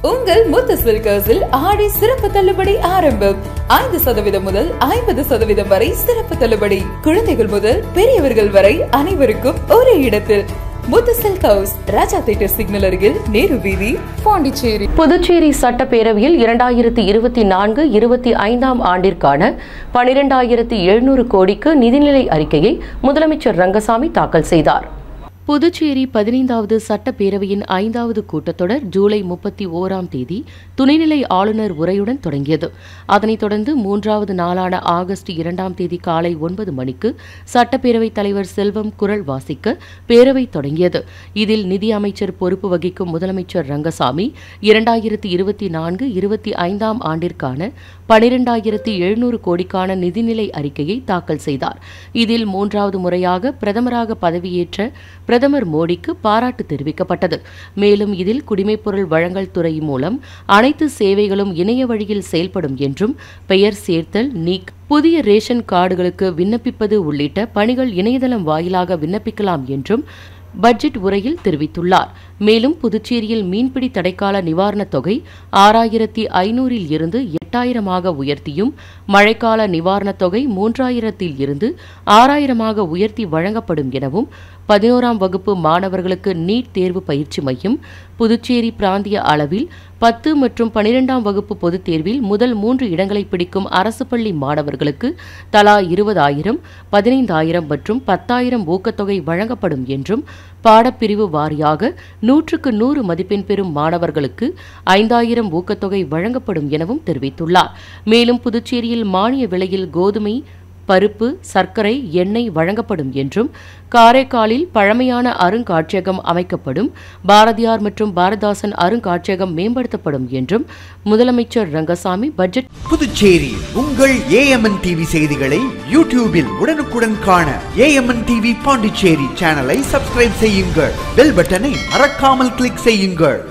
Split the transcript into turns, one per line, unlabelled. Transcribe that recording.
உங்கள் முத்து சில்க்ஸில் ஆடி சிறப்பு தள்ளுபடி ஆரம்பம். 5% முதல் 50% வரை சிறப்பு தள்ளுபடி. குழந்தைகள் முதல் பெரியவர்கள் வரை அனைவருக்கும் ஒரே இடத்தில் முத்து சில்க் ஹவுஸ், ராஜா தியேட்டர் சிக்னல் அருகில், நேரு வீதி, பாண்டிச்சேரி.
புதுச்சேரி சட்டப்பேரவையில் 2024-25 ஆண்டிற்கான 12,700 கோடிக்கு நிதிநிலை அறிக்கையை முதலமைச்சர் ரங்கசாமி தாக்கல் செய்தார். புதுச்சேரி 15வது சட்டப்பேரவையின் 5வது கூட்டத்தொடர் ஜூலை 31ஆம் தேதி துணைநிலை ஆளுநர் உரையுடன் தொடங்கியது. அதனைத் தொடர்ந்து 3வது நாளான ஆகஸ்ட் 2ஆம் தேதி காலை 9 மணிக்கு சட்டப்பேரவைத் தலைவர் செல்வம் குரல் வாசிக்க பேரவை தொடங்கியது. இதில் நிதி அமைச்சர் பொறுப்பு வகிக்கும் முதலமைச்சர் ரங்கசாமி 2024-25 ஆண்டிற்கான 12,700 கோடிக்கான நிதிநிலை அறிக்கையை தாக்கல் செய்தார். இதில் 3வது முறையாக பிரதமராக பதவியேற்ற பிரதமர் மோடிக்கு பாராட்டு தெரிவிக்கப்பட்டது. மேலும் இதில் குடிமைப்பொருள் வழங்கல் துறை மூலம் அனைத்து சேவைகளும் இணைய வழியில் செயல்படும் என்றும், பெயர் சேர்த்தல், நீக், புதிய ரேஷன் கார்டுகளுக்கு விண்ணப்பிப்பது உள்ளிட்ட பணிகள் இணையதளம் வாயிலாக விண்ணப்பிக்கலாம் என்றும் பட்ஜெட் உரையில் தெரிவித்துள்ளார். மேலும் புதுச்சேரியில் மீன்பிடி தடைக்கால நிவாரணத் தொகை 6,500 இருந்து 8,000 உயர்த்தியும், மழைக்கால நிவாரணத் தொகை 3,000 இருந்து 6,000 உயர்த்தி வழங்கப்படும் எனவும், 11ஆம் வகுப்பு மாணவர்களுக்கு நீட் தேர்வு பயிற்சி மையம், புதுச்சேரி பிராந்திய அளவில் 10 மற்றும் 12ஆம் வகுப்பு பொதுத் தேர்வில் முதல் 3 இடங்களை பிடிக்கும் அரசு பள்ளி மாணவர்களுக்கு தலா 20,000, 15,000 மற்றும் 10,000 ஊக்கத்தொகை வழங்கப்படும் என்றும், பாடப்பிரிவு வாரியாக 100க்கு 100 மதிப்பெண் பெறும் மாணவர்களுக்கு 5,000 ஊக்கத்தொகை வழங்கப்படும் எனவும் தெரிவித்துள்ளார். மேலும் புதுச்சேரியில் மானிய விலையில் கோதுமை, பருப்பு, சர்க்கரை, எண்ணெய் வழங்கப்படும் என்றும், காரைக்காலில் பழமையான அருங்காட்சியகம் அமைக்கப்படும், பாரதியார் மற்றும் பாரதாசன் அருங்காட்சியகம் மேம்படுத்தப்படும் என்றும் முதலமைச்சர் ரங்கசாமி பட்ஜெட்.
புதுச்சேரி உங்கள் AMN டிவி செய்திகளை யூடியூபில் உடனுக்குடன் காண AMN டிவி பாண்டிச்சேரி சேனலை சப்ஸ்கிரைப் செய்யுங்கள். பெல் பட்டனை மறக்காமல் கிளிக் செய்யுங்கள்.